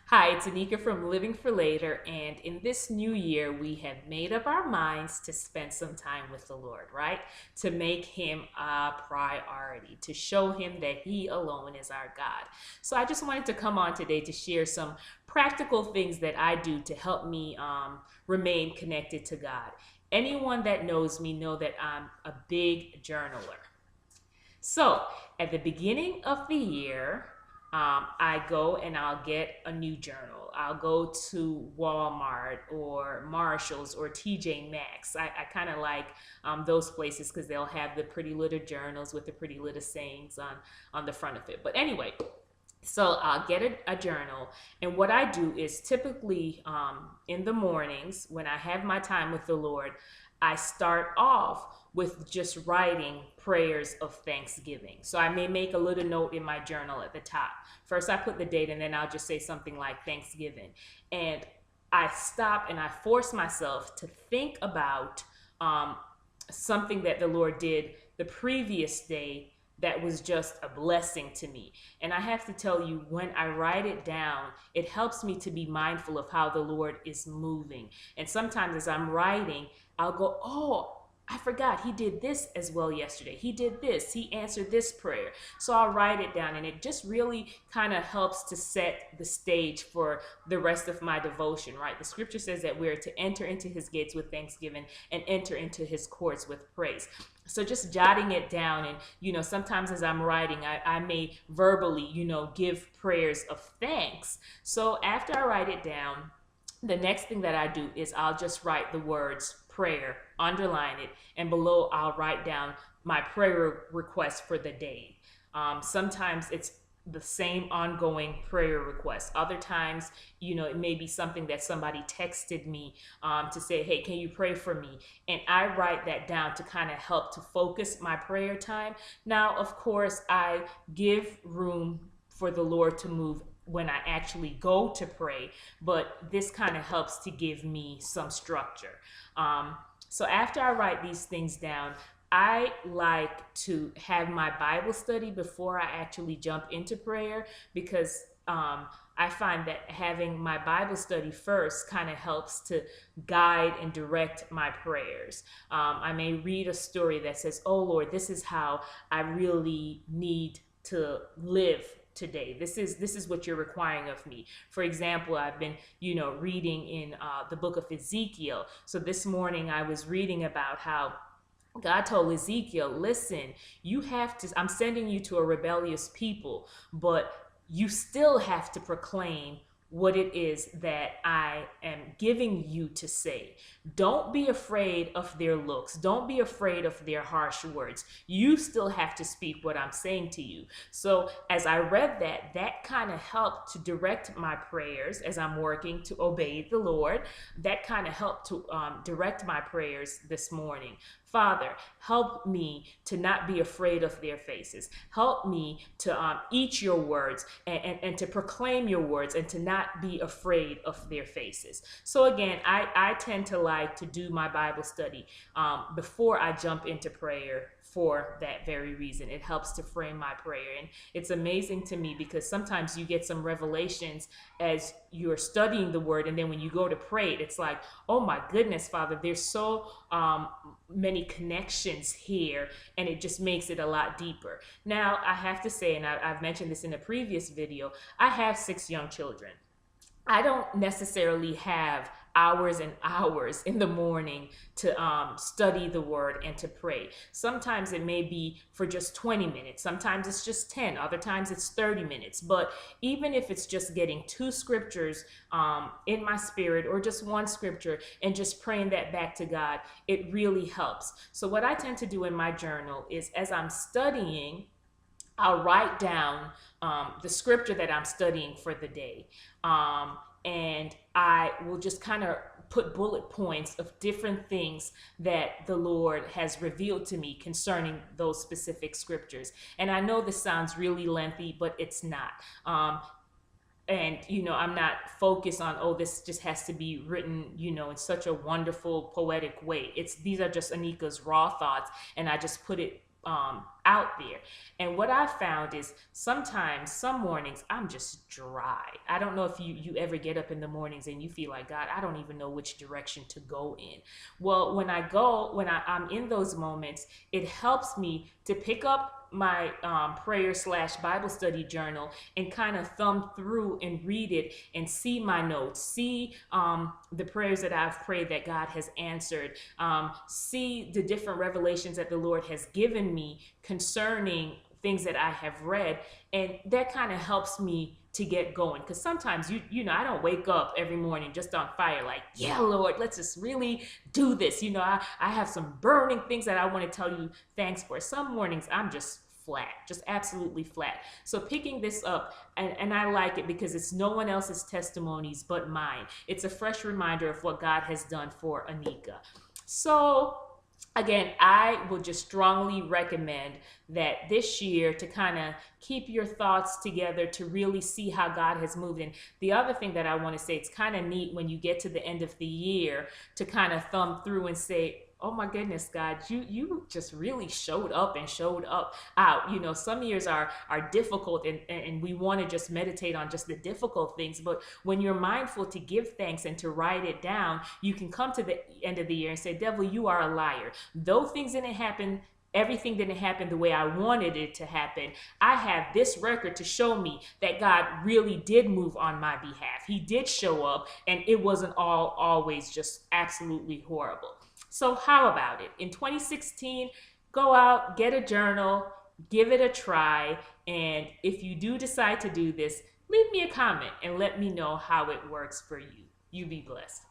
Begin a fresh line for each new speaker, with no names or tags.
Hi, it's Anika from Living for Later, and in this new year, we have made up our minds to spend some time with the Lord, right? To make Him a priority, to show Him that He alone is our God. So I just wanted to come on today to share some practical things that I do to help me remain connected to God. Anyone that knows me know that I'm a big journaler. So at the beginning of the year, I go and I'll get a new journal. I'll go to Walmart or Marshall's or TJ Maxx. I kind of like those places because they'll have the pretty little journals with the pretty little sayings on the front of it. But anyway, so I'll get a journal, and what I do is typically in the mornings when I have my time with the Lord, I start off with just writing prayers of thanksgiving. So I may make a little note in my journal at the top. First, I put the date, and then I'll just say something like Thanksgiving. And I stop and I force myself to think about something that the Lord did the previous day that was just a blessing to me. And I have to tell you, when I write it down, it helps me to be mindful of how the Lord is moving. And sometimes as I'm writing, I'll go, oh, I forgot he did this as well yesterday. He did this. He answered this prayer. So I'll write it down, and it just really kind of helps to set the stage for the rest of my devotion, right? The scripture says that we're to enter into his gates with thanksgiving and enter into his courts with praise. So just jotting it down, and sometimes as I'm writing, I may verbally give prayers of thanks. So after I write it down, the next thing that I do is I'll just write the words prayer, underline it, and below I'll write down my prayer request for the day. Sometimes it's the same ongoing prayer request. Other times, it may be something that somebody texted me to say, hey, can you pray for me? And I write that down to kind of help to focus my prayer time. Now, of course, I give room for the Lord to move when I actually go to pray, but this kind of helps to give me some structure. So after I write these things down, I like to have my Bible study before I actually jump into prayer, because I find that having my Bible study first kind of helps to guide and direct my prayers. I may read a story that says, oh Lord, this is how I really need to live today. This is what you're requiring of me. For example, I've been reading in the book of Ezekiel. So this morning I was reading about how God told Ezekiel, listen, I'm sending you to a rebellious people, but you still have to proclaim what it is that I am giving you to say. Don't be afraid of their looks. Don't be afraid of their harsh words. You still have to speak what I'm saying to you. So as I read that kind of helped to direct my prayers as I'm working to obey the Lord. That kind of helped to direct my prayers this morning. Father, help me to not be afraid of their faces. Help me to eat your words and to proclaim your words and to not be afraid of their faces. So again, I tend to like to do my Bible study before I jump into prayer for that very reason. It helps to frame my prayer. And it's amazing to me because sometimes you get some revelations as you're studying the word, and then when you go to pray, it's like, oh my goodness, Father, there's so many connections here, and it just makes it a lot deeper. Now, I have to say, and I've mentioned this in a previous video, I have 6 young children. I don't necessarily have hours and hours in the morning to study the word and to pray. Sometimes it may be for just 20 minutes. Sometimes it's just 10. Other times it's 30 minutes. But even if it's just getting 2 scriptures in my spirit, or just 1 scripture, and just praying that back to God, it really helps. So what I tend to do in my journal is, as I'm studying, I'll write down the scripture that I'm studying for the day. And I will just kind of put bullet points of different things that the Lord has revealed to me concerning those specific scriptures. And I know this sounds really lengthy, but it's not. And I'm not focused on, oh, this just has to be written in such a wonderful poetic way. These are just Anika's raw thoughts, and I just put it out there. And what I found is sometimes, some mornings, I'm just dry. I don't know if you ever get up in the mornings and you feel like, God, I don't even know which direction to go in. Well, I'm in those moments, it helps me to pick up my prayer/Bible study journal and kind of thumb through and read it and see my notes, see the prayers that I've prayed that God has answered, see the different revelations that the Lord has given me concerning things that I have read. And that kind of helps me to get going, because sometimes I don't wake up every morning just on fire like, yeah, Lord, let's just really do this. I have some burning things that I want to tell you thanks for. Some mornings I'm just flat, just absolutely flat. So picking this up, and I like it because it's no one else's testimonies but mine. It's a fresh reminder of what God has done for Anika. So again, I will just strongly recommend that this year to kind of keep your thoughts together, to really see how God has moved. And the other thing that I want to say, it's kind of neat when you get to the end of the year to kind of thumb through and say, oh my goodness, God, you just really showed up and showed up out. Some years are difficult, and we want to just meditate on just the difficult things. But when you're mindful to give thanks and to write it down, you can come to the end of the year and say, devil, you are a liar. Though things didn't happen, everything didn't happen the way I wanted it to happen, I have this record to show me that God really did move on my behalf. He did show up, and it wasn't always just absolutely horrible. So how about it? In 2016, go out, get a journal, give it a try. And if you do decide to do this, leave me a comment and let me know how it works for you. You be blessed.